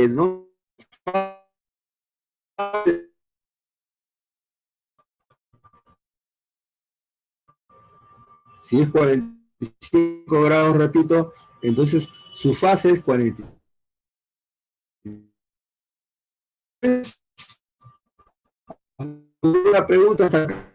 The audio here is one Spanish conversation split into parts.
no. Si es 45 grados, repito, entonces su fase es 43. Una pregunta hasta acá.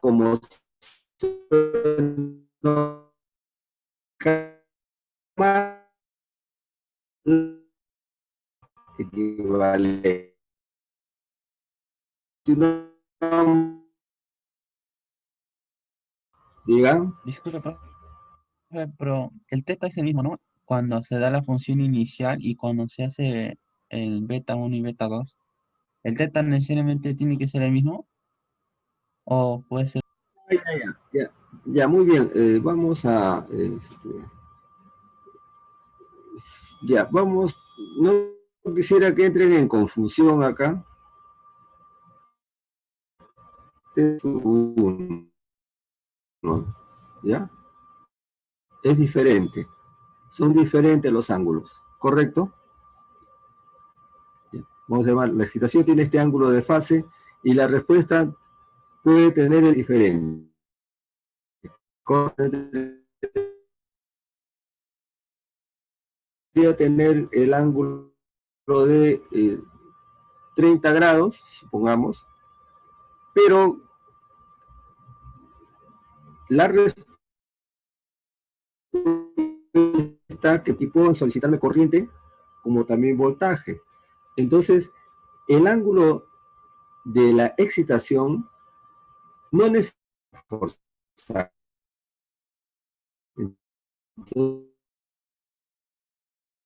Como equivale. Diga. Disculpe, pero el teta es el mismo, ¿no? Cuando se da la función inicial y cuando se hace el beta 1 y beta 2, ¿el teta necesariamente tiene que ser el mismo? ¿O puede ser? Ya, muy bien. Vamos a, ya, vamos. No quisiera que entren en confusión acá. Es uno, ¿ya? Es diferente. Son diferentes los ángulos, ¿correcto? Ya. Vamos a llamar, la excitación tiene este ángulo de fase y la respuesta puede tener el diferente. Podría tener el ángulo de 30 grados, supongamos, pero la respuesta que puedo solicitarme corriente como también voltaje. Entonces, el ángulo de la excitación no necesita forzar.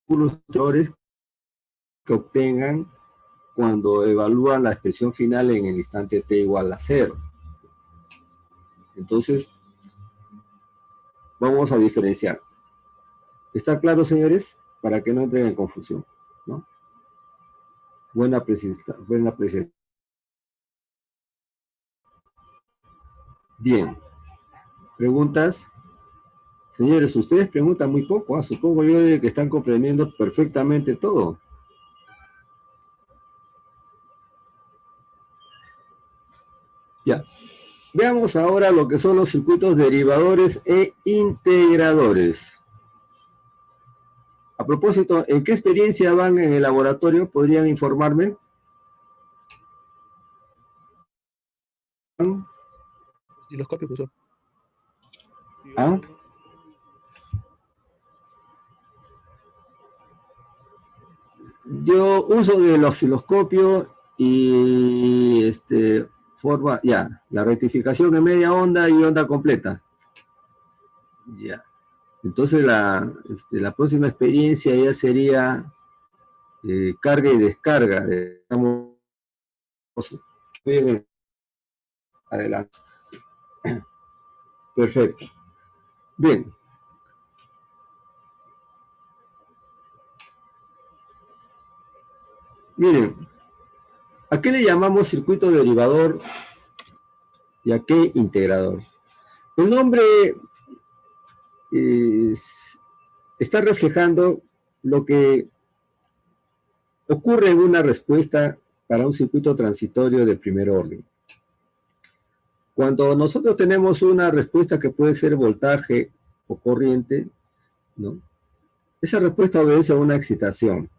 Los valores que obtengan cuando evalúan la expresión final en el instante t igual a 0. Entonces, vamos a diferenciar. ¿Está claro, señores? Para que no entren en confusión, ¿no? Buena presentación. Bien. ¿Preguntas? Señores, ustedes preguntan muy poco, ¿eh? Supongo yo de que están comprendiendo perfectamente todo. Ya. Veamos ahora lo que son los circuitos derivadores e integradores. A propósito, ¿en qué experiencia van en el laboratorio? ¿Podrían informarme? Osciloscopio, profesor. ¿Ah? Yo uso del osciloscopio y forma, ya, la rectificación de media onda y onda completa. Ya. Entonces la próxima experiencia ya sería carga y descarga. Digamos, bien, adelante. Perfecto. Bien. Miren, ¿a qué le llamamos circuito derivador y a qué integrador? El nombre está reflejando lo que ocurre en una respuesta para un circuito transitorio de primer orden. Cuando nosotros tenemos una respuesta que puede ser voltaje o corriente, ¿no? Esa respuesta obedece a una excitación.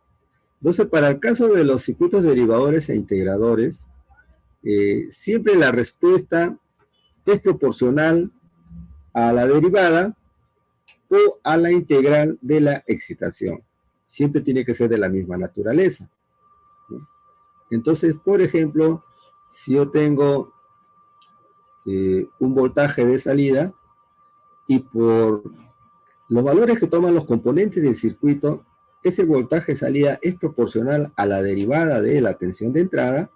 Entonces, para el caso de los circuitos derivadores e integradores, siempre la respuesta es proporcional a la derivada o a la integral de la excitación. Siempre tiene que ser de la misma naturaleza, ¿no? Entonces, por ejemplo, si yo tengo un voltaje de salida y por los valores que toman los componentes del circuito, ese voltaje de salida es proporcional a la derivada de la tensión de entrada,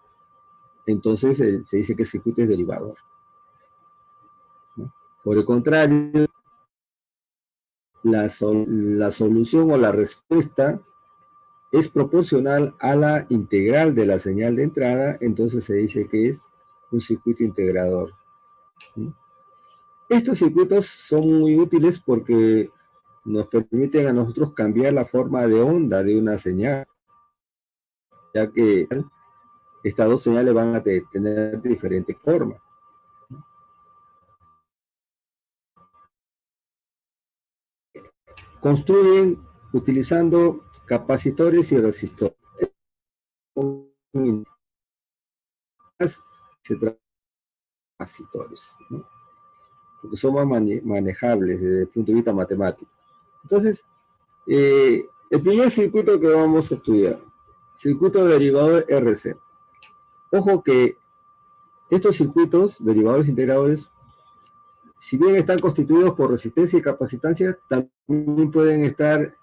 entonces se dice que el circuito es derivador, ¿no? Por el contrario, la solución o la respuesta es proporcional a la integral de la señal de entrada, entonces se dice que es un circuito integrador, ¿no? Estos circuitos son muy útiles porque nos permiten a nosotros cambiar la forma de onda de una señal, ya que estas dos señales van a tener diferentes formas. Construyen utilizando capacitores y resistores. Se trata de capacitores, ¿no? Porque son más manejables desde el punto de vista matemático. Entonces, el primer circuito que vamos a estudiar, circuito derivador RC. Ojo que estos circuitos, derivadores integradores, si bien están constituidos por resistencia y capacitancia, también pueden estar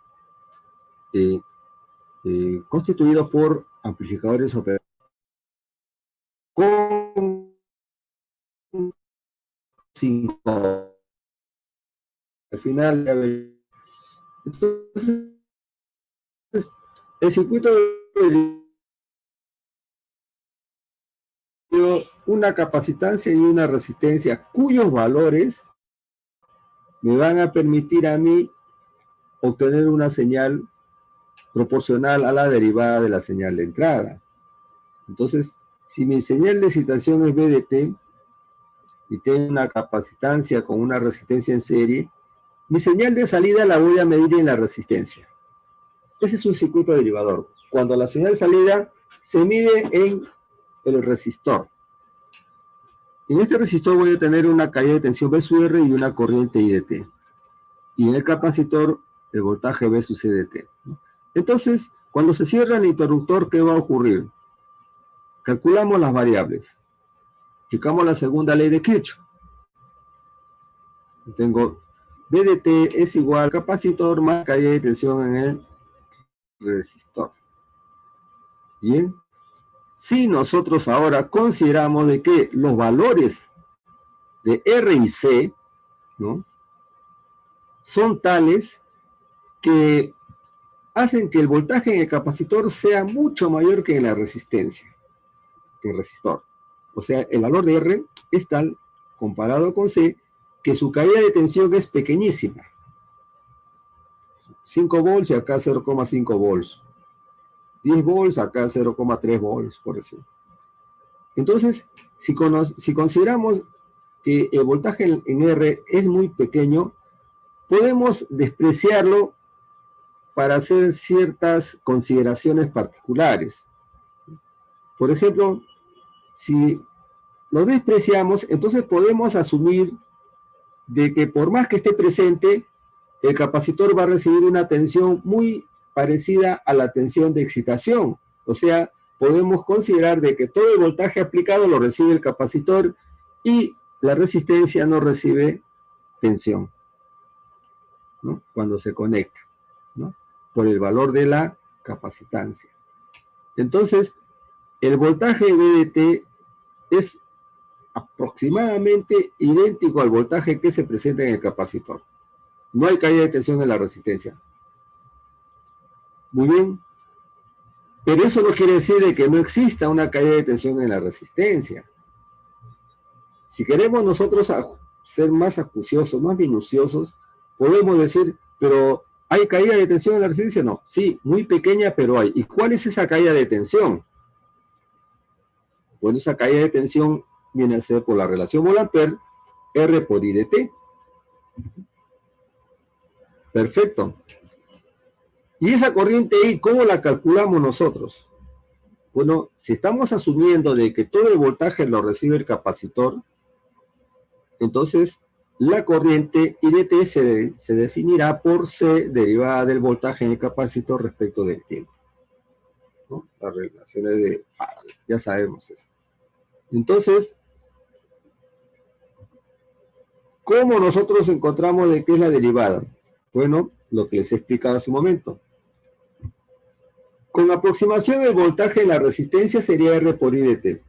constituidos por amplificadores operados con 5. Al final, entonces, el circuito de una capacitancia y una resistencia cuyos valores me van a permitir a mí obtener una señal proporcional a la derivada de la señal de entrada. Entonces, si mi señal de excitación es BDT y tengo una capacitancia con una resistencia en serie, mi señal de salida la voy a medir en la resistencia. Ese es un circuito derivador. Cuando la señal de salida se mide en el resistor. En este resistor voy a tener una caída de tensión V sub R y una corriente IDT. Y en el capacitor, el voltaje V sub CDT. Entonces, cuando se cierra el interruptor, ¿qué va a ocurrir? Calculamos las variables. Aplicamos la segunda ley de Kirchhoff. Tengo VDT es igual a capacitor más caída de tensión en el resistor. Bien. Si nosotros ahora consideramos de que los valores de R y C, ¿no?, son tales que hacen que el voltaje en el capacitor sea mucho mayor que en la resistencia, que el resistor. O sea, el valor de R es tal, comparado con C, que su caída de tensión es pequeñísima. 5 volts y acá 0,5 volts. 10 volts, acá 0,3 volts, por decirlo. Entonces, si consideramos que el voltaje en R es muy pequeño, podemos despreciarlo para hacer ciertas consideraciones particulares. Por ejemplo, si lo despreciamos, entonces podemos asumir de que por más que esté presente, el capacitor va a recibir una tensión muy parecida a la tensión de excitación. O sea, podemos considerar de que todo el voltaje aplicado lo recibe el capacitor y la resistencia no recibe tensión, ¿no? Cuando se conecta, ¿no? Por el valor de la capacitancia. Entonces, el voltaje VDT es aproximadamente idéntico al voltaje que se presenta en el capacitor. No hay caída de tensión en la resistencia. Muy bien. Pero eso no quiere decir de que no exista una caída de tensión en la resistencia. Si queremos nosotros ser más acuciosos, más minuciosos, podemos decir, pero ¿hay caída de tensión en la resistencia? No. Sí, muy pequeña, pero hay. ¿Y cuál es esa caída de tensión? Bueno, esa caída de tensión viene a ser por la relación mol-ampere, R por I de T. Perfecto. ¿Y esa corriente I, cómo la calculamos nosotros? Bueno, si estamos asumiendo de que todo el voltaje lo recibe el capacitor, entonces la corriente I de T se definirá por C derivada del voltaje en el capacitor respecto del tiempo, ¿no? Las relaciones de Faraday, ya sabemos eso. Entonces, ¿cómo nosotros encontramos de qué es la derivada? Bueno, lo que les he explicado hace un momento. Con aproximación el voltaje en la resistencia sería R por I de T,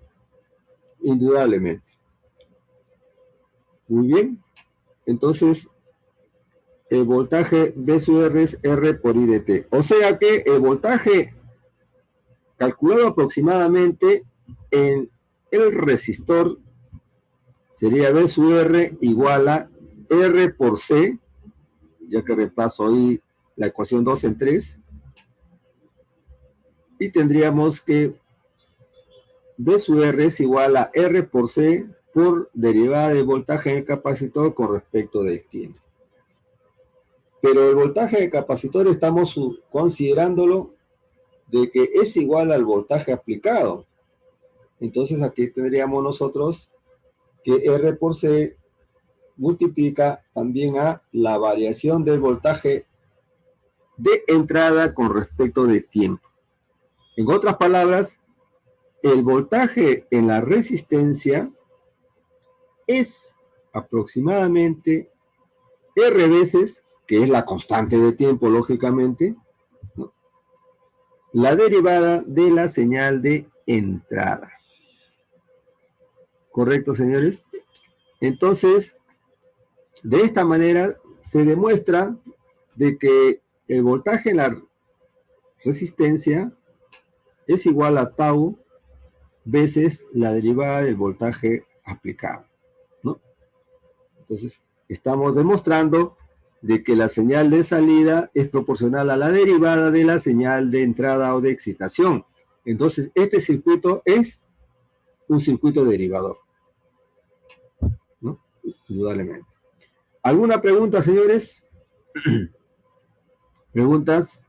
indudablemente. Muy bien. Entonces, el voltaje V sub R es R por I de T. O sea que el voltaje calculado aproximadamente en el resistor sería V sub R igual a R por C, ya que reemplazo ahí la ecuación 2 en 3, y tendríamos que V sub R es igual a R por C por derivada del voltaje en el capacitor con respecto del tiempo. Pero el voltaje del capacitor estamos considerándolo de que es igual al voltaje aplicado. Entonces aquí tendríamos nosotros que R por C multiplica también a la variación del voltaje de entrada con respecto del tiempo. En otras palabras, el voltaje en la resistencia es aproximadamente R veces, que es la constante de tiempo, lógicamente, ¿no?, la derivada de la señal de entrada. ¿Correcto, señores? Entonces, de esta manera se demuestra de que el voltaje en la resistencia es igual a tau veces la derivada del voltaje aplicado, ¿no? Entonces, estamos demostrando de que la señal de salida es proporcional a la derivada de la señal de entrada o de excitación. Entonces, este circuito es un circuito derivador, ¿no? Indudablemente. ¿Alguna pregunta, señores? ¿Preguntas?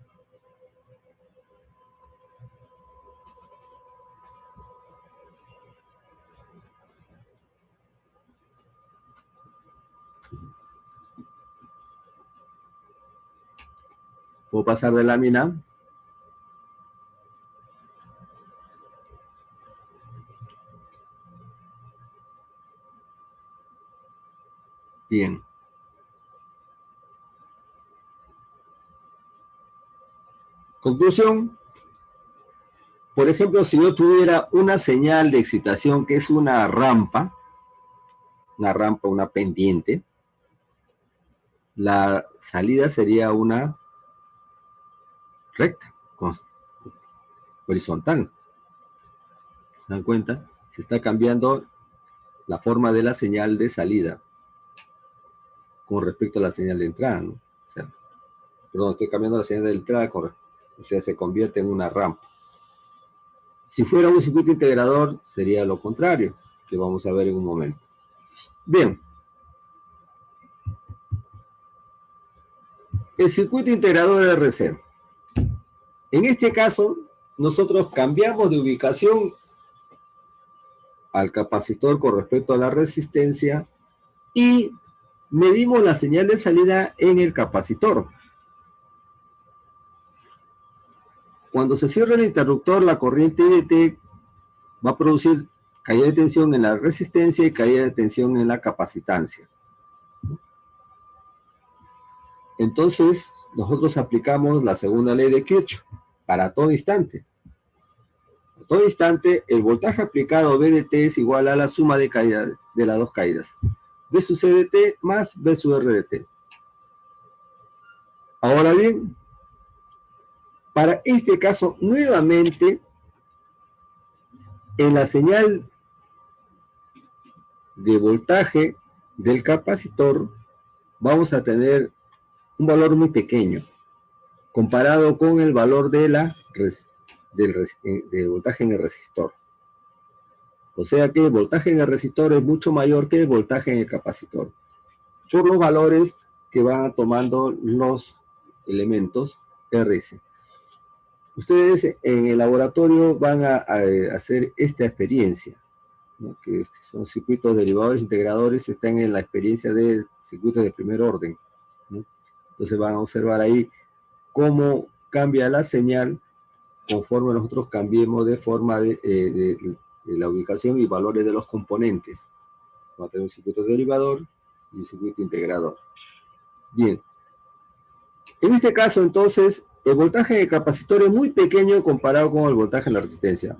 ¿Puedo pasar de lámina? Bien. Conclusión. Por ejemplo, si yo tuviera una señal de excitación que es una rampa, una pendiente, la salida sería una recta, horizontal. ¿Se dan cuenta? Se está cambiando la forma de la señal de salida con respecto a la señal de entrada, ¿no? O sea, perdón, estoy cambiando la señal de entrada, o sea, se convierte en una rampa. Si fuera un circuito integrador, sería lo contrario, que vamos a ver en un momento. Bien. El circuito integrador RC. En este caso, nosotros cambiamos de ubicación al capacitor con respecto a la resistencia y medimos la señal de salida en el capacitor. Cuando se cierra el interruptor, la corriente IDT va a producir caída de tensión en la resistencia y caída de tensión en la capacitancia. Entonces, nosotros aplicamos la segunda ley de Kirchhoff para todo instante. A todo instante, el voltaje aplicado VDT es igual a la suma de caídas de las dos caídas. V sub CDT más V sub RDT. Ahora bien, para este caso, nuevamente, en la señal de voltaje del capacitor, vamos a tener un valor muy pequeño, comparado con el valor de del voltaje en el resistor. O sea que el voltaje en el resistor es mucho mayor que el voltaje en el capacitor, por los valores que van tomando los elementos RS. Ustedes en el laboratorio van a hacer esta experiencia, ¿no? Que son circuitos derivadores integradores, están en la experiencia de circuitos de primer orden, ¿no? Entonces van a observar ahí cómo cambia la señal conforme nosotros cambiemos de forma de la ubicación y valores de los componentes. Vamos a tener un circuito derivador y un circuito integrador. Bien. En este caso, entonces, el voltaje del capacitor es muy pequeño comparado con el voltaje de la resistencia.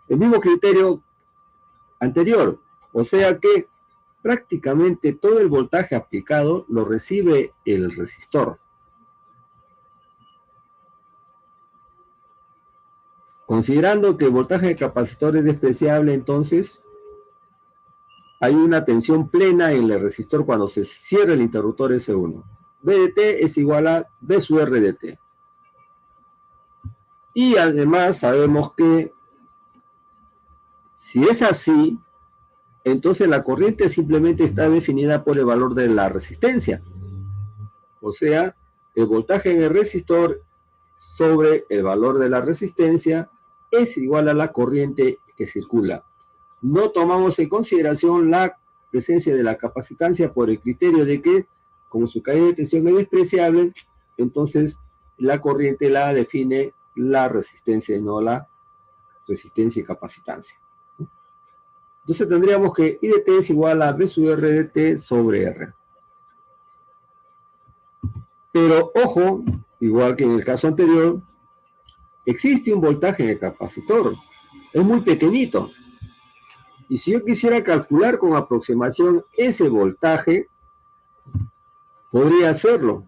El mismo criterio anterior. O sea que prácticamente todo el voltaje aplicado lo recibe el resistor. Considerando que el voltaje de capacitor es despreciable, entonces hay una tensión plena en el resistor cuando se cierra el interruptor S1. VDT es igual a V sub RDT. Y además sabemos que si es así, entonces la corriente simplemente está definida por el valor de la resistencia. O sea, el voltaje en el resistor sobre el valor de la resistencia es igual a la corriente que circula. No tomamos en consideración la presencia de la capacitancia por el criterio de que, como su caída de tensión es despreciable, entonces la corriente la define la resistencia y no la resistencia y capacitancia. Entonces tendríamos que IDT es igual a V sub RDT sobre R. Pero ojo, igual que en el caso anterior, existe un voltaje en el capacitor. Es muy pequeñito. Y si yo quisiera calcular con aproximación ese voltaje, podría hacerlo.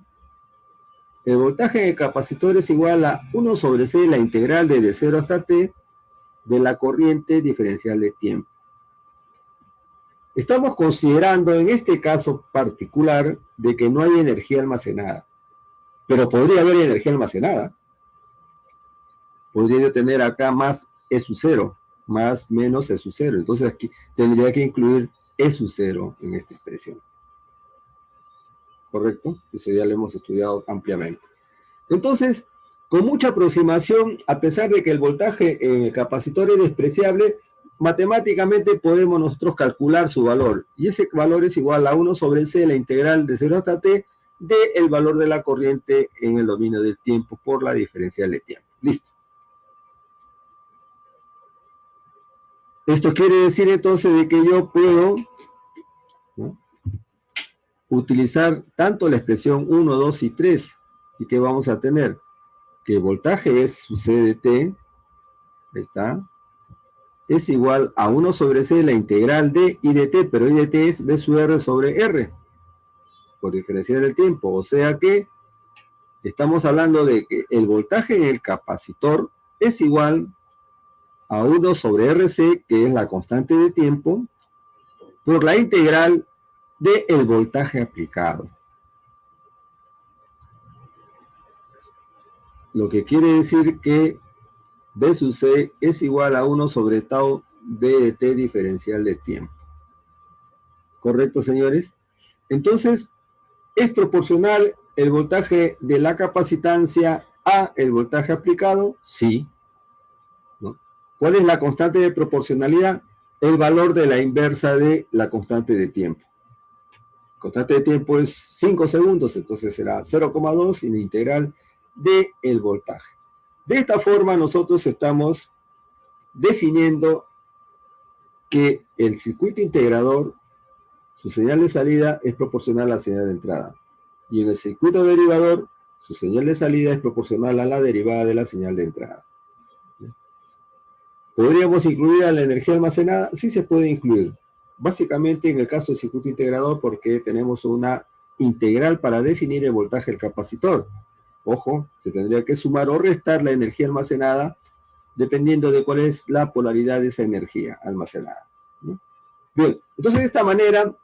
El voltaje en el capacitor es igual a 1 sobre C, la integral de 0 hasta T, de la corriente diferencial de tiempo. Estamos considerando en este caso particular de que no hay energía almacenada. Pero podría haber energía almacenada. Podría yo tener acá más E sub 0, más menos E sub 0. Entonces aquí tendría que incluir E sub 0 en esta expresión. ¿Correcto? Eso ya lo hemos estudiado ampliamente. Entonces, con mucha aproximación, a pesar de que el voltaje en el capacitor es despreciable, matemáticamente podemos nosotros calcular su valor. Y ese valor es igual a 1 sobre C, la integral de 0 hasta T, del valor de la corriente en el dominio del tiempo por la diferencial de tiempo. Listo. Esto quiere decir entonces de que yo puedo, ¿no?, utilizar tanto la expresión 1, 2 y 3. ¿Y qué vamos a tener? Que el voltaje es su CDT, ahí está, es igual a 1 sobre C, la integral de IDT, pero IDT es V sub R sobre R, por diferencial del tiempo. O sea que estamos hablando de que el voltaje en el capacitor es igual a 1 sobre RC, que es la constante de tiempo, por la integral del voltaje aplicado. Lo que quiere decir que V sub C es igual a 1 sobre tau de T diferencial de tiempo. ¿Correcto, señores? Entonces, es proporcional el voltaje de la capacitancia a el voltaje aplicado? Sí, ¿no? ¿Cuál es la constante de proporcionalidad? El valor de la inversa de la constante de tiempo. Constante de tiempo es 5 segundos, entonces será 0,2 en integral del voltaje. De esta forma nosotros estamos definiendo que el circuito integrador, su señal de salida es proporcional a la señal de entrada. Y en el circuito derivador, su señal de salida es proporcional a la derivada de la señal de entrada. ¿Podríamos incluir a la energía almacenada? Sí se puede incluir. Básicamente en el caso del circuito integrador, porque tenemos una integral para definir el voltaje del capacitor. Ojo, se tendría que sumar o restar la energía almacenada dependiendo de cuál es la polaridad de esa energía almacenada, ¿no? Bien, entonces de esta manera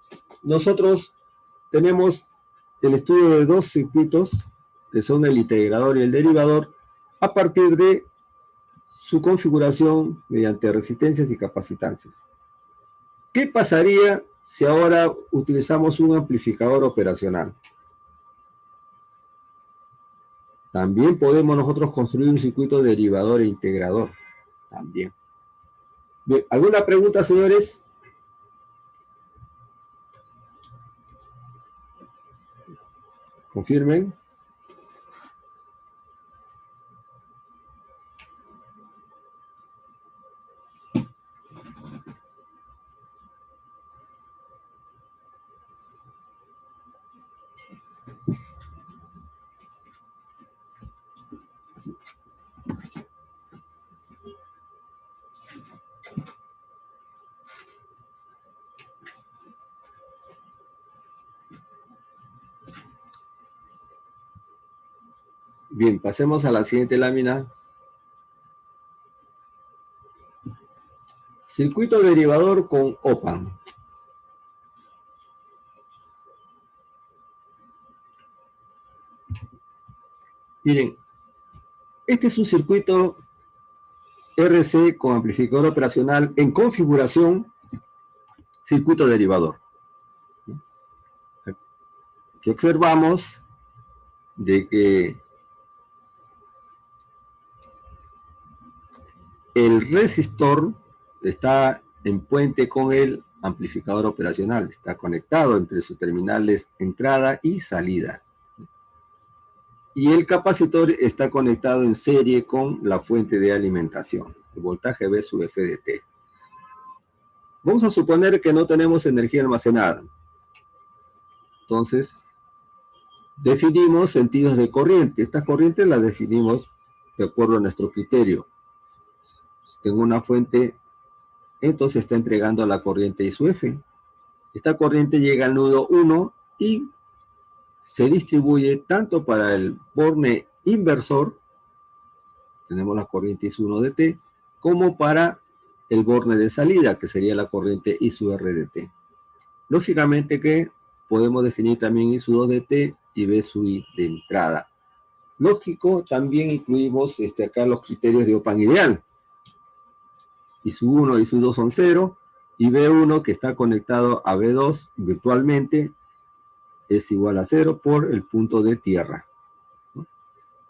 nosotros tenemos el estudio de dos circuitos, que son el integrador y el derivador, a partir de su configuración mediante resistencias y capacitancias. ¿Qué pasaría si ahora utilizamos un amplificador operacional? También podemos nosotros construir un circuito derivador e integrador. También. Bien, ¿alguna pregunta, señores? Confirmen. Bien, pasemos a la siguiente lámina. Circuito derivador con OPAMP. Miren, este es un circuito RC con amplificador operacional en configuración circuito derivador. Aquí observamos de que el resistor está en puente con el amplificador operacional, está conectado entre sus terminales entrada y salida. Y el capacitor está conectado en serie con la fuente de alimentación, el voltaje V sub F de T. Vamos a suponer que no tenemos energía almacenada. Entonces, definimos sentidos de corriente. Estas corrientes las definimos de acuerdo a nuestro criterio. Si tengo una fuente, entonces está entregando la corriente I sub F. Esta corriente llega al nodo 1 y se distribuye tanto para el borne inversor, tenemos la corriente I sub 1 de T, como para el borne de salida, que sería la corriente I sub R de T. Lógicamente que podemos definir también I sub 2 de T y V sub I de entrada. Lógico, también incluimos acá los criterios de OPAMP ideal. I sub 1 y I sub 2 son 0, y V1 que está conectado a V2 virtualmente es igual a 0 por el punto de tierra.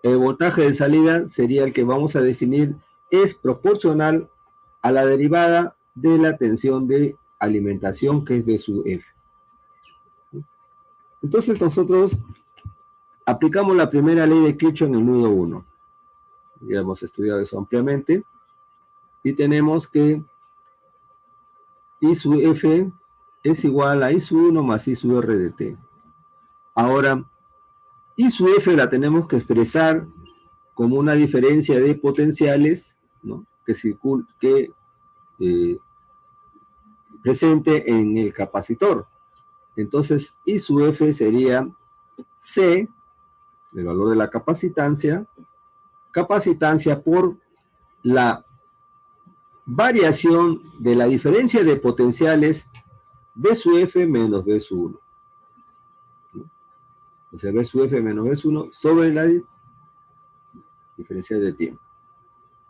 El voltaje de salida sería el que vamos a definir, es proporcional a la derivada de la tensión de alimentación, que es V sub F. Entonces nosotros aplicamos la primera ley de Kirchhoff en el nudo 1. Ya hemos estudiado eso ampliamente. Y tenemos que I sub F es igual a I sub 1 más I sub R de T. Ahora, I sub F la tenemos que expresar como una diferencia de potenciales, ¿no?, que presente en el capacitor. Entonces, I sub F sería C, el valor de la capacitancia por la variación de la diferencia de potenciales V sub F menos V sub 1. O sea, V sub F menos V sub 1 sobre la diferencia de tiempo.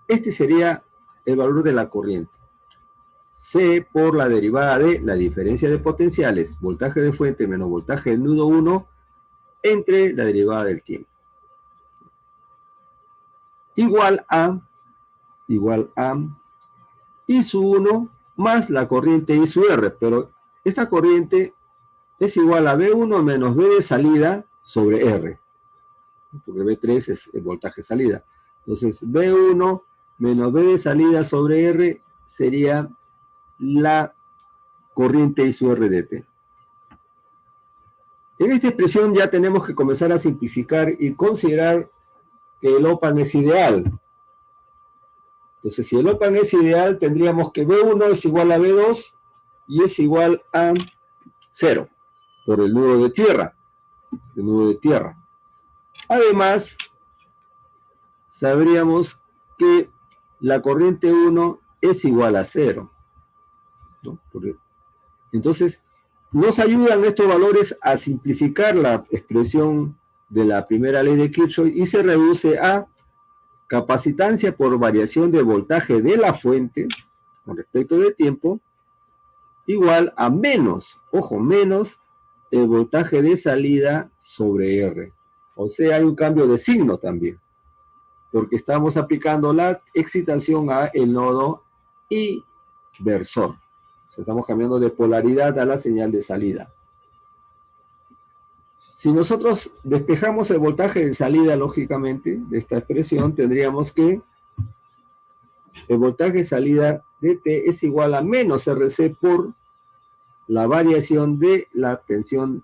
Este sería el valor de la corriente. C por la derivada de la diferencia de potenciales, voltaje de fuente menos voltaje del nudo 1, entre la derivada del tiempo. igual a I sub 1 más la corriente I sub R, pero esta corriente es igual a B1 menos B de salida sobre R, porque B3 es el voltaje salida. Entonces, B1 menos B de salida sobre R sería la corriente I sub R dt. En esta expresión ya tenemos que comenzar a simplificar y considerar que el OPAN es ideal. Entonces, si el OPAN es ideal, tendríamos que B1 es igual a B2 y es igual a 0 por el nudo de tierra. Además, sabríamos que la corriente 1 es igual a 0, ¿no? Entonces, nos ayudan estos valores a simplificar la expresión de la primera ley de Kirchhoff y se reduce a capacitancia por variación de voltaje de la fuente con respecto del tiempo igual a menos, ojo, menos el voltaje de salida sobre R. O sea, hay un cambio de signo también, porque estamos aplicando la excitación a el nodo inversor. O sea, estamos cambiando de polaridad a la señal de salida. Si nosotros despejamos el voltaje de salida, lógicamente, de esta expresión, tendríamos que el voltaje de salida de T es igual a menos RC por la variación de la tensión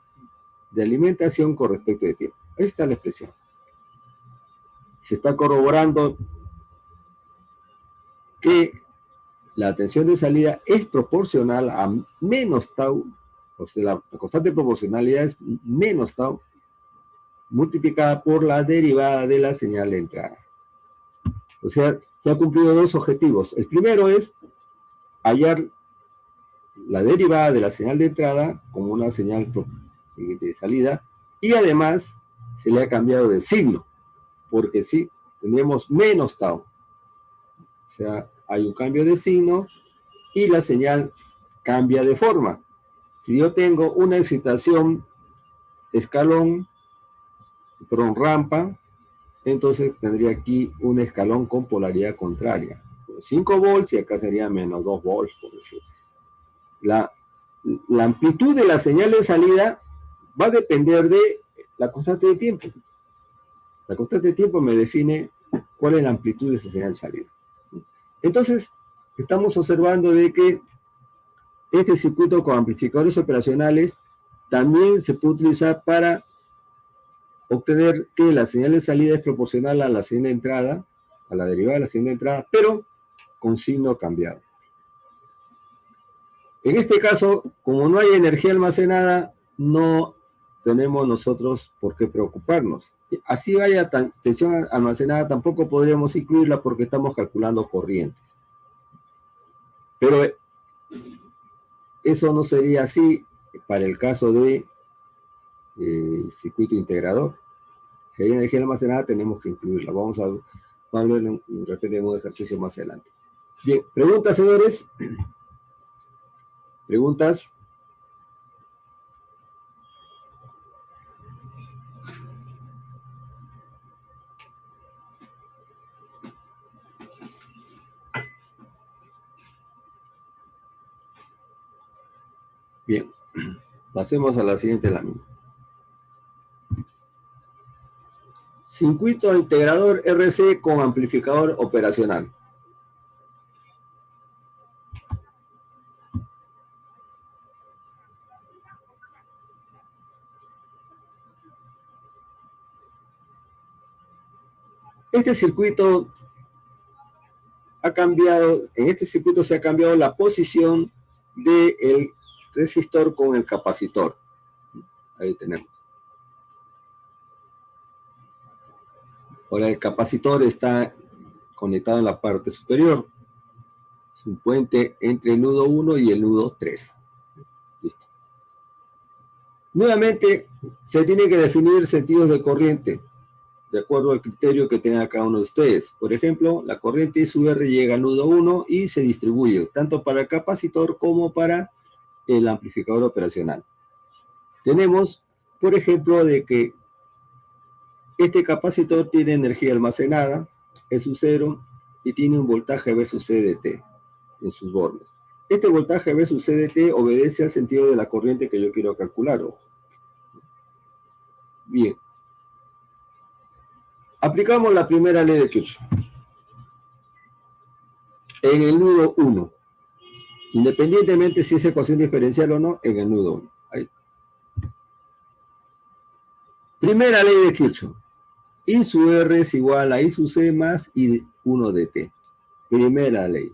de alimentación con respecto de tiempo. Ahí está la expresión. Se está corroborando que la tensión de salida es proporcional a menos tau, o sea, la constante de proporcionalidad es menos tau, multiplicada por la derivada de la señal de entrada. O sea, se han cumplido dos objetivos. El primero es hallar la derivada de la señal de entrada como una señal de salida, y además se le ha cambiado de signo, porque sí, tendríamos menos tau. O sea, hay un cambio de signo y la señal cambia de forma. Si yo tengo una excitación escalón, perdón, rampa, entonces tendría aquí un escalón con polaridad contraria. 5 volts y acá sería menos 2 volts, por decir. La amplitud de la señal de salida va a depender de la constante de tiempo. La constante de tiempo me define cuál es la amplitud de esa señal de salida. Entonces, estamos observando de que este circuito con amplificadores operacionales también se puede utilizar para obtener que la señal de salida es proporcional a la señal de entrada, a la derivada de la señal de entrada, pero con signo cambiado. En este caso, como no hay energía almacenada, no tenemos nosotros por qué preocuparnos. Así haya tensión almacenada, tampoco podríamos incluirla porque estamos calculando corrientes. Pero eso no sería así para el caso de circuito integrador. Si hay energía almacenada, tenemos que incluirla. Vamos a verlo en un ejercicio más adelante. Bien, ¿preguntas, señores? ¿Preguntas? Bien, pasemos a la siguiente lámina. Circuito integrador RC con amplificador operacional. Este circuito ha cambiado, en este circuito se ha cambiado la posición del resistor con el capacitor. Ahí tenemos. Ahora el capacitor está conectado en la parte superior. Es un puente entre el nudo 1 y el nudo 3. Listo. Nuevamente, se tiene que definir sentidos de corriente, de acuerdo al criterio que tenga cada uno de ustedes. Por ejemplo, la corriente I sub R llega al nudo 1 y se distribuye, tanto para el capacitor como para el amplificador operacional. Tenemos, por ejemplo, de que este capacitor tiene energía almacenada, E sub 0 y tiene un voltaje V sub C de T en sus bornes. Este voltaje V sub C de T obedece al sentido de la corriente que yo quiero calcular. Bien. Aplicamos la primera ley de Kirchhoff en el nudo 1. Independientemente si es ecuación diferencial o no, en el nudo 1. Ahí. Primera ley de Kirchhoff. I sub R es igual a I sub C más I1 de T. Primera ley.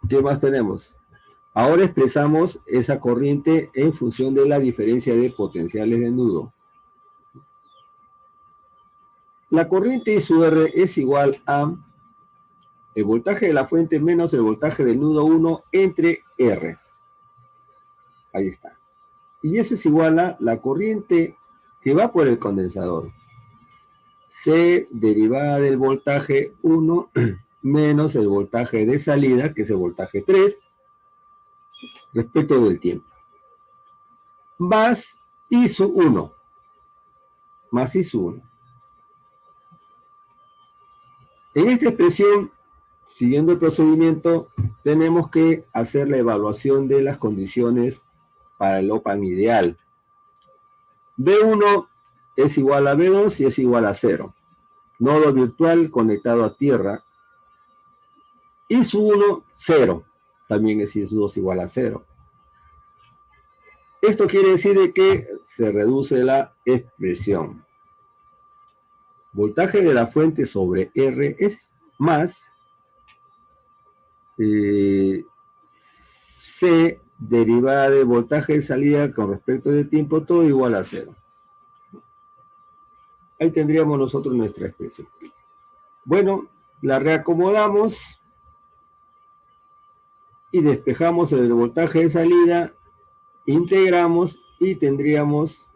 ¿Qué más tenemos? Ahora expresamos esa corriente en función de la diferencia de potenciales de nudo. La corriente I sub R es igual a el voltaje de la fuente menos el voltaje del nudo 1 entre R. Ahí está. Y eso es igual a la corriente que va por el condensador. C derivada del voltaje 1 menos el voltaje de salida, que es el voltaje 3, respecto del tiempo. Más I sub 1. Más I sub 1. En esta expresión, siguiendo el procedimiento, tenemos que hacer la evaluación de las condiciones para el OPAMP ideal. B1 es igual a B2 y es igual a 0. Nodo virtual conectado a tierra. I sub 1, 0. También es I sub 2 igual a 0. Esto quiere decir que se reduce la expresión. Voltaje de la fuente sobre R es más C derivada de voltaje de salida con respecto de tiempo, todo igual a 0. Ahí tendríamos nosotros nuestra expresión. Bueno, la reacomodamos y despejamos el voltaje de salida, integramos y tendríamos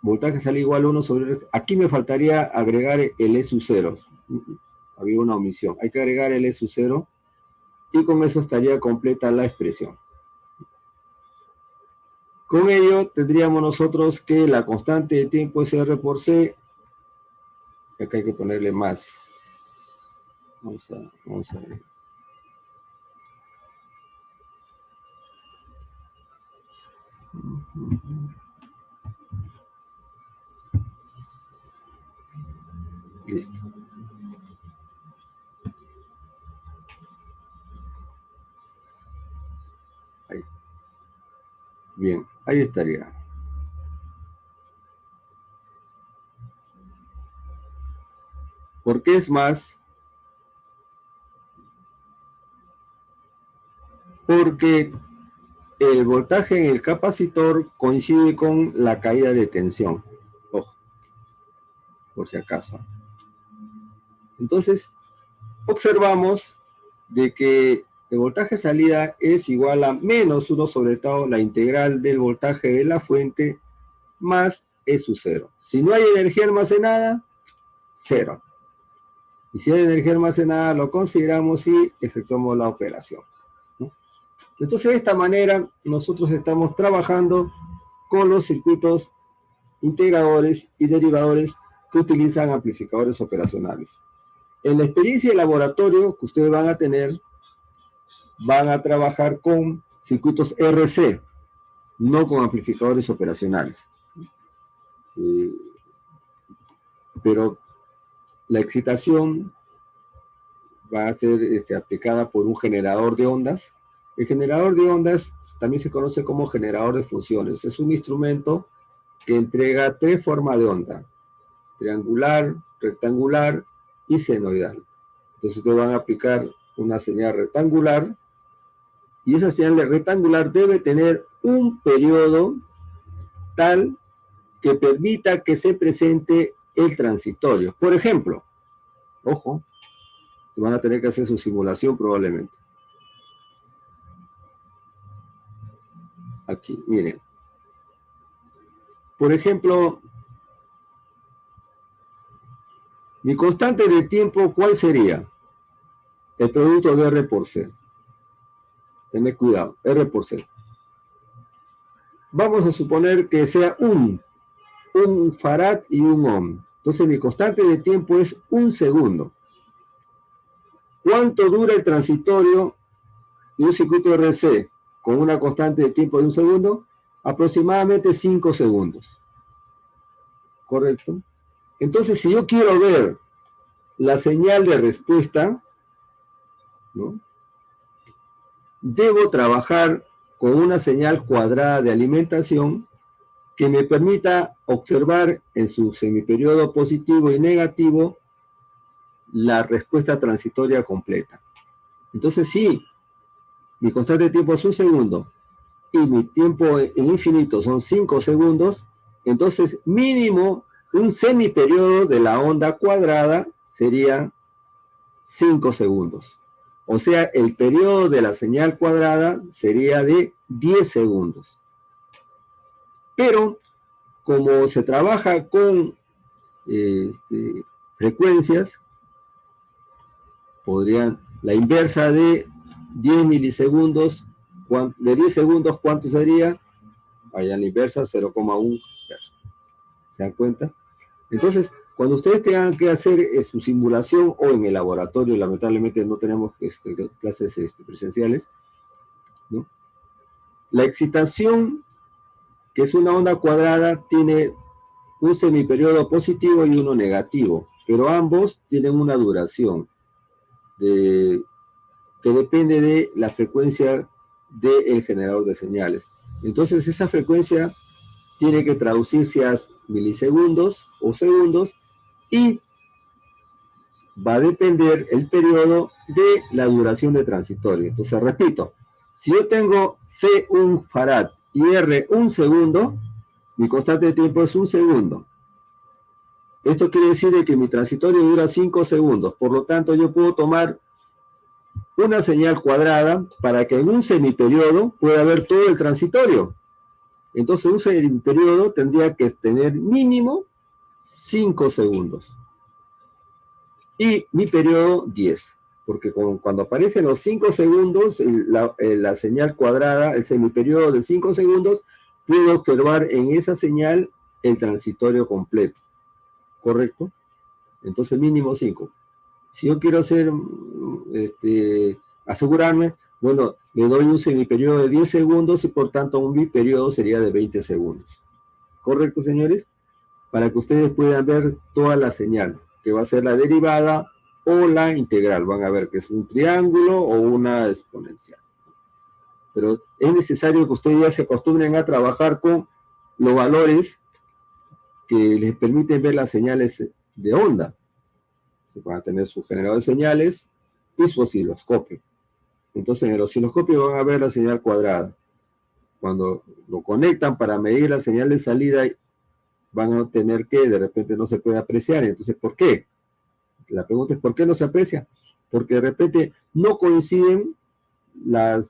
voltaje de salida igual a 1 sobre... Aquí me faltaría agregar el E sub 0. Había una omisión. Hay que agregar el E sub 0 y con eso estaría completa la expresión. Con ello tendríamos nosotros que la constante de tiempo es R por C. Acá hay que ponerle más. Vamos a ver. Listo. Ahí. Bien, ahí estaría. ¿Por qué es más? Porque el voltaje en el capacitor coincide con la caída de tensión. Ojo, por si acaso. Entonces, observamos de que el voltaje de salida es igual a menos 1 sobre todo la integral del voltaje de la fuente más E sub 0. Si no hay energía almacenada, 0. Y si hay energía almacenada, lo consideramos y efectuamos la operación. Entonces, de esta manera, nosotros estamos trabajando con los circuitos integradores y derivadores que utilizan amplificadores operacionales. En la experiencia de laboratorio que ustedes van a tener, van a trabajar con circuitos RC, no con amplificadores operacionales. Pero la excitación va a ser aplicada por un generador de ondas. El generador de ondas también se conoce como generador de funciones. Es un instrumento que entrega 3 formas de onda: triangular, rectangular y senoidal. Entonces ustedes van a aplicar una señal rectangular y esa señal rectangular debe tener un periodo tal que permita que se presente el transitorio. Por ejemplo, ojo, van a tener que hacer su simulación probablemente. Aquí, miren. Por ejemplo, mi constante de tiempo, ¿cuál sería? El producto de R por C. Tened cuidado, R por C. Vamos a suponer que sea 1. un farad y un ohm. Entonces mi constante de tiempo es 1 segundo. ¿Cuánto dura el transitorio de un circuito RC con una constante de tiempo de 1 segundo? Aproximadamente 5 segundos. ¿Correcto? Entonces, si yo quiero ver la señal de respuesta, ¿no?, debo trabajar con una señal cuadrada de alimentación que me permita observar en su semiperiodo positivo y negativo la respuesta transitoria completa. Entonces, si mi constante de tiempo es 1 segundo y mi tiempo en infinito son 5 segundos, entonces mínimo un semiperiodo de la onda cuadrada sería 5 segundos. O sea, el periodo de la señal cuadrada sería de 10 segundos. Pero, como se trabaja con frecuencias, la inversa de 10 milisegundos, de 10 segundos, ¿cuánto sería? Vaya, la inversa, 0,1 Hz. ¿Se dan cuenta? Entonces, cuando ustedes tengan que hacer su simulación o en el laboratorio, lamentablemente no tenemos clases presenciales, ¿no?, la excitación, que es una onda cuadrada, tiene un semiperiodo positivo y uno negativo, pero ambos tienen una duración que depende de la frecuencia del generador de señales. Entonces esa frecuencia tiene que traducirse a milisegundos o segundos y va a depender el periodo de la duración de transitorio. Entonces repito, si yo tengo C 1 farad y R 1 segundo, mi constante de tiempo es 1 segundo. Esto quiere decir que mi transitorio dura 5 segundos. Por lo tanto, yo puedo tomar una señal cuadrada para que en un semiperiodo pueda ver todo el transitorio. Entonces, un semiperiodo tendría que tener mínimo 5 segundos. Y mi periodo 10. Porque cuando aparecen los 5 segundos, la señal cuadrada, el semiperiodo de 5 segundos, puedo observar en esa señal el transitorio completo. ¿Correcto? Entonces mínimo 5. Si yo quiero hacer, asegurarme, bueno, le doy un semiperiodo de 10 segundos y por tanto un biperiodo sería de 20 segundos. ¿Correcto, señores? Para que ustedes puedan ver toda la señal, que va a ser la derivada o la integral. Van a ver que es un triángulo o una exponencial. Pero es necesario que ustedes ya se acostumbren a trabajar con los valores que les permiten ver las señales de onda. Se van a tener su generador de señales y su osciloscopio. Entonces en el osciloscopio van a ver la señal cuadrada. Cuando lo conectan para medir la señal de salida, van a obtener que de repente no se puede apreciar. Entonces, ¿por qué? La pregunta es, ¿por qué no se aprecia? Porque de repente no coinciden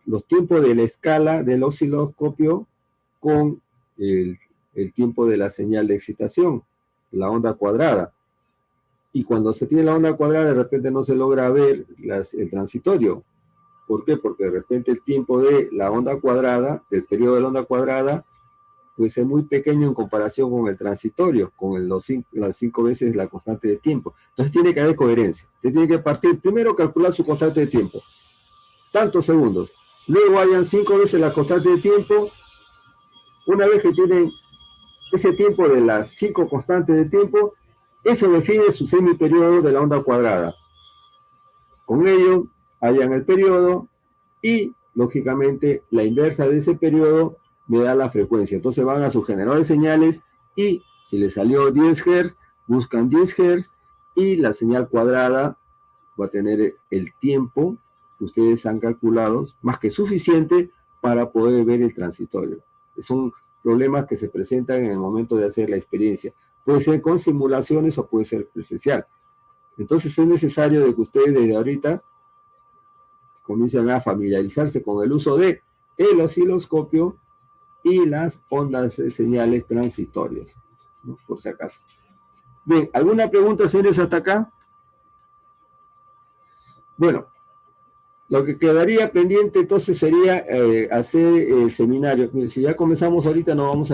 los tiempos de la escala del osciloscopio con el tiempo de la señal de excitación, la onda cuadrada. Y cuando se tiene la onda cuadrada, de repente no se logra ver el transitorio. ¿Por qué? Porque de repente el tiempo de la onda cuadrada, del periodo de la onda cuadrada, pues es muy pequeño en comparación con el transitorio, con las 5 veces la constante de tiempo. Entonces tiene que haber coherencia. Usted tiene que partir, primero calcular su constante de tiempo, tantos segundos. Luego hayan 5 veces la constante de tiempo. Una vez que tienen ese tiempo de las 5 constantes de tiempo, eso define su semiperiodo de la onda cuadrada. Con ello, hallan el periodo y, lógicamente, la inversa de ese periodo me da la frecuencia. Entonces van a su generador de señales y, si les salió 10 Hz, buscan 10 Hz y la señal cuadrada va a tener el tiempo que ustedes han calculado, más que suficiente para poder ver el transitorio. Son problemas que se presentan en el momento de hacer la experiencia. Puede ser con simulaciones o puede ser presencial. Entonces es necesario de que ustedes desde ahorita comiencen a familiarizarse con el uso de el osciloscopio y las ondas de señales transitorias, ¿no? Por si acaso. Bien, ¿alguna pregunta, señores, hasta acá? Bueno, Lo que quedaría pendiente entonces sería hacer el seminario. Si ya comenzamos ahorita no vamos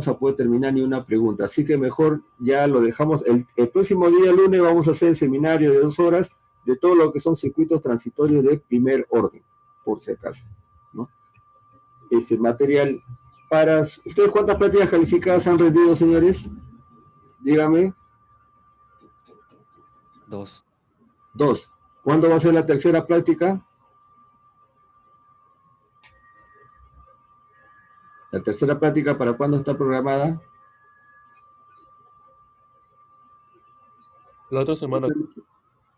a poder terminar ni una pregunta, así que mejor ya lo dejamos. El próximo día lunes vamos a hacer el seminario de 2 horas de todo lo que son circuitos transitorios de primer orden, por si acaso, ¿no? Ese material para... ¿Ustedes cuántas prácticas calificadas han rendido, señores? Dígame. 2. 2. ¿Cuándo va a ser la tercera práctica? ¿La tercera práctica para cuándo está programada? La otra semana.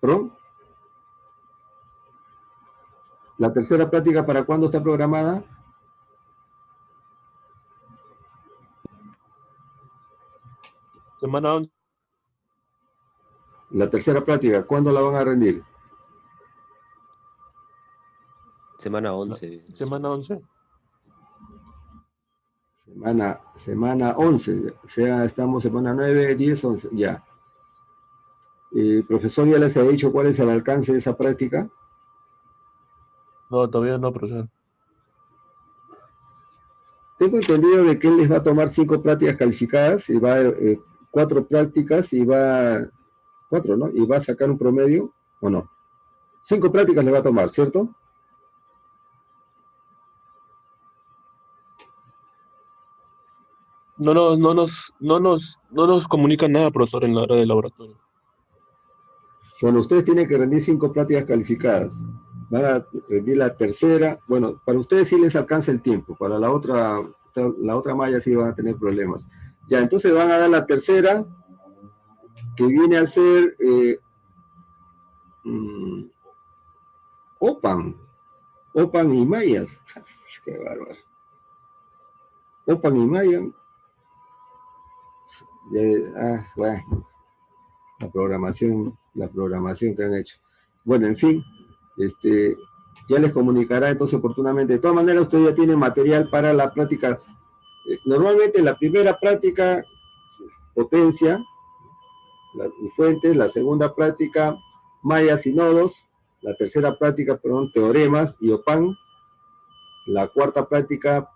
¿Perdón? ¿La tercera práctica para cuándo está programada? Semana 11. La tercera práctica, ¿cuándo la van a rendir? Semana 11. Semana 11. Semana 11, o sea, estamos semana 9, 10, 11, ya. Profesor, ¿ya les ha dicho cuál es el alcance de esa práctica? No, todavía no, profesor. Tengo entendido de que él les va a tomar 5 prácticas calificadas, y va 4 prácticas, y va 4, ¿no? Y va a sacar un promedio, ¿o no? 5 prácticas le va a tomar, ¿cierto? No nos comunican nada, profesor, en la hora del laboratorio. Bueno, ustedes tienen que rendir 5 prácticas calificadas. Van a rendir la tercera. Bueno, para ustedes sí les alcanza el tiempo. Para la otra malla sí van a tener problemas. Ya, entonces van a dar la tercera, que viene a ser OPAN y Maya. Qué bárbaro. OPAN y Maya. Bueno, la programación que han hecho. Bueno, en fin, ya les comunicará entonces oportunamente. De todas maneras, usted ya tiene material para la práctica. Normalmente la primera práctica, potencia, fuentes, la segunda práctica, mallas y nodos, la tercera práctica, perdón, teoremas y OPAN, la cuarta práctica,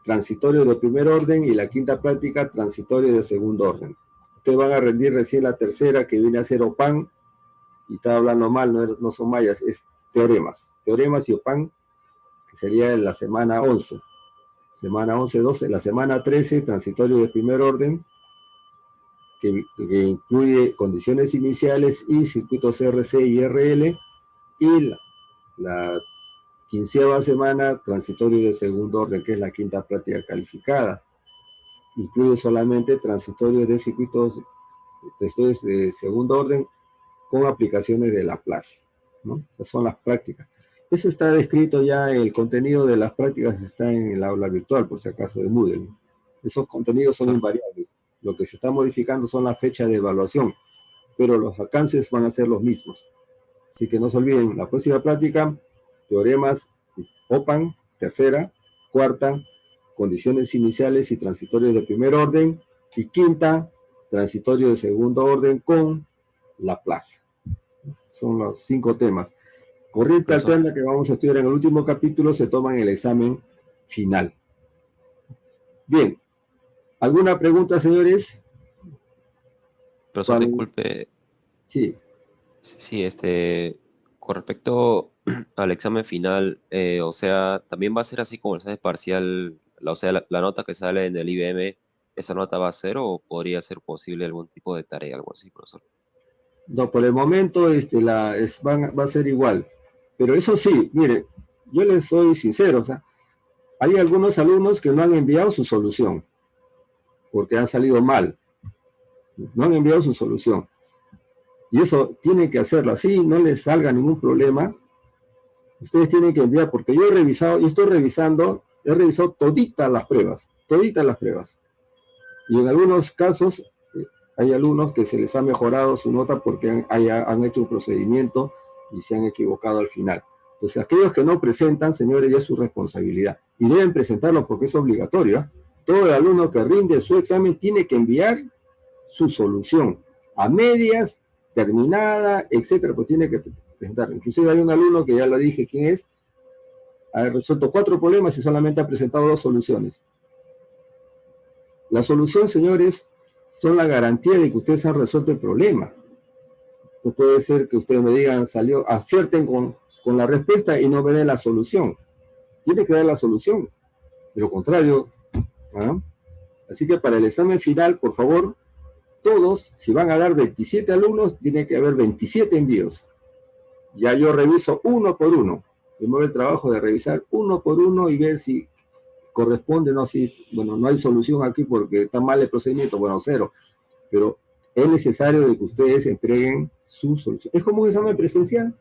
transitorio de primer orden, y la quinta práctica, transitorio de segundo orden. Ustedes van a rendir recién la tercera, que viene a ser OPAN, y estaba hablando mal, no son mallas, es teoremas y OPAN, que sería en la semana 11. Semana 11, 12, la semana 13, transitorio de primer orden, que incluye condiciones iniciales y circuitos RC y RL, y la 15ª semana, transitorio de segundo orden, que es la quinta práctica calificada. Incluye solamente transitorios de circuitos de segundo orden con aplicaciones de Laplace, ¿no? Esas son las prácticas. Eso está descrito ya, el contenido de las prácticas está en el aula virtual, por si acaso, de Moodle. Esos contenidos son invariables. Lo que se está modificando son las fechas de evaluación, pero los alcances van a ser los mismos. Así que no se olviden, la próxima práctica, teoremas, OPAN, tercera, cuarta, condiciones iniciales y transitorios de primer orden, y quinta, transitorio de segundo orden con Laplace. Son los 5 temas. Corriente alterna, que vamos a estudiar en el último capítulo, se toma en el examen final. Bien. ¿Alguna pregunta, señores? Profesor, disculpe. Sí. Sí, con respecto al examen final, o sea, también va a ser así como el examen parcial, o sea, la nota que sale en el IBM, ¿esa nota va a ser o podría ser posible algún tipo de tarea, algo así, profesor? No, por el momento va a ser igual. Pero eso sí, mire, yo les soy sincero, o sea, hay algunos alumnos que no han enviado su solución, porque han salido mal. No han enviado su solución. Y eso tienen que hacerlo así, no les salga ningún problema. Ustedes tienen que enviar, porque yo he revisado toditas las pruebas. Y en algunos casos hay alumnos que se les ha mejorado su nota porque han hecho un procedimiento y se han equivocado al final. Entonces, aquellos que no presentan, señores, ya es su responsabilidad. Y deben presentarlo porque es obligatorio, ¿eh? Todo el alumno que rinde su examen tiene que enviar su solución a medias, terminada, etcétera, pues tiene que presentar. Inclusive hay un alumno que ya lo dije quién es, ha resuelto 4 problemas y solamente ha presentado 2 soluciones. La solución, señores, son la garantía de que ustedes han resuelto el problema. No puede ser que ustedes me digan, acierten con la respuesta y no me den la solución. Tiene que dar la solución. De lo contrario, ¿ah? Así que para el examen final, por favor, todos, si van a dar 27 alumnos, tiene que haber 27 envíos. Ya yo reviso uno por uno. Yo me doy el trabajo de revisar uno por uno y ver si corresponde, no, si, bueno, no hay solución aquí porque está mal el procedimiento, bueno, 0. Pero es necesario de que ustedes entreguen su solución. Es como un examen presencial.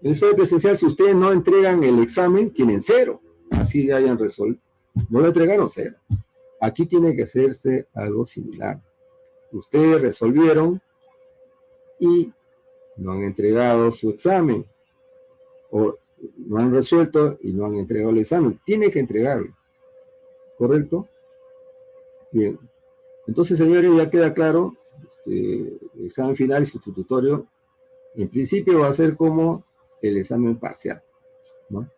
En el examen presencial, si ustedes no entregan el examen, tienen 0. Así hayan resuelto. No lo entregaron, 0. Aquí tiene que hacerse algo similar. Ustedes resolvieron y no han entregado su examen. O no han resuelto y no han entregado el examen. Tiene que entregarlo. ¿Correcto? Bien. Entonces, señores, ya queda claro, el examen final y sustitutorio, en principio va a ser como el examen parcial, ¿no?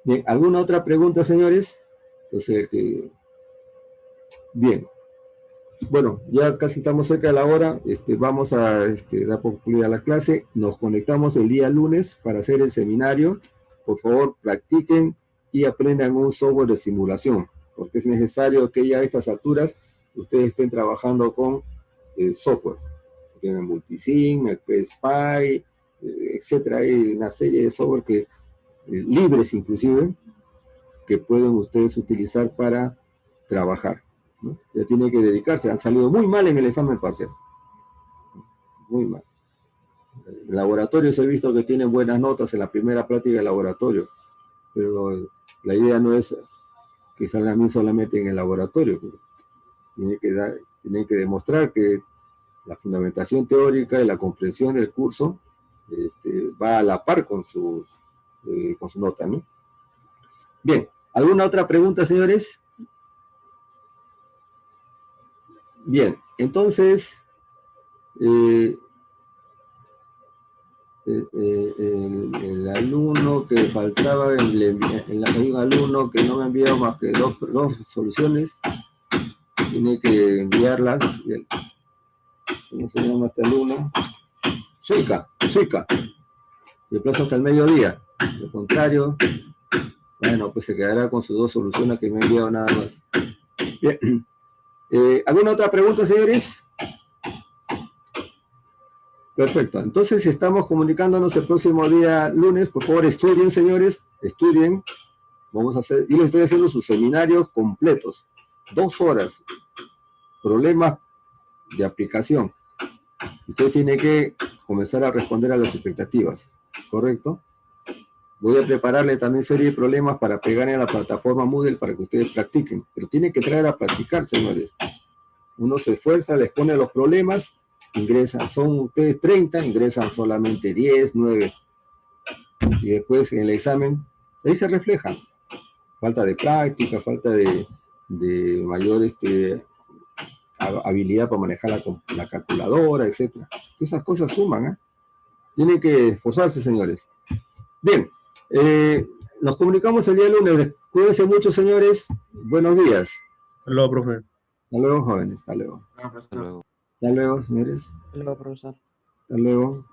Bien, ¿alguna otra pregunta, señores? Entonces, bien. Bueno, ya casi estamos cerca de la hora, vamos a dar por concluida la clase, nos conectamos el día lunes para hacer el seminario. Por favor, practiquen y aprendan un software de simulación, porque es necesario que ya a estas alturas ustedes estén trabajando con software. Tienen Multisim, el PSPy, etcétera. Hay una serie de software que, libres inclusive, que pueden ustedes utilizar para trabajar, ¿no? Ya tienen que dedicarse, han salido muy mal en el examen parcial. Muy mal. En laboratorios he visto que tienen buenas notas en la primera práctica de laboratorio, pero la idea no es que salgan bien solamente en el laboratorio. Tienen que demostrar que la fundamentación teórica y la comprensión del curso va a la par con su nota, ¿no? Bien, ¿alguna otra pregunta, señores? Bien, entonces, el alumno que faltaba, hay un alumno que no me ha enviado más que dos soluciones, tiene que enviarlas. ¿Cómo se llama este alumno? Suica. Y el plazo hasta el mediodía. De lo contrario, bueno, pues se quedará con sus 2 soluciones que me ha enviado nada más. Bien. ¿Alguna otra pregunta, señores? Perfecto. Entonces, estamos comunicándonos el próximo día lunes. Por favor, estudien, señores. Estudien. Vamos a hacer, yo les estoy haciendo sus seminarios completos. 2 horas. Problemas de aplicación. Usted tiene que comenzar a responder a las expectativas. ¿Correcto? Voy a prepararle también serie de problemas para pegar en la plataforma Moodle para que ustedes practiquen. Pero tienen que traer a practicar, señores. Uno se esfuerza, les pone los problemas, ingresan. Son ustedes 30, ingresan solamente 10, 9. Y después en el examen, ahí se reflejan. Falta de práctica, falta de mayor habilidad para manejar la calculadora, etc. Esas cosas suman, ¿eh? Tienen que esforzarse, señores. Bien, nos comunicamos el día lunes. Cuídense mucho, señores. Buenos días. Hasta luego, profe. Hasta luego, jóvenes. Hasta luego. Hasta luego. Hasta luego, señores. Hasta luego, profesor. Hasta luego.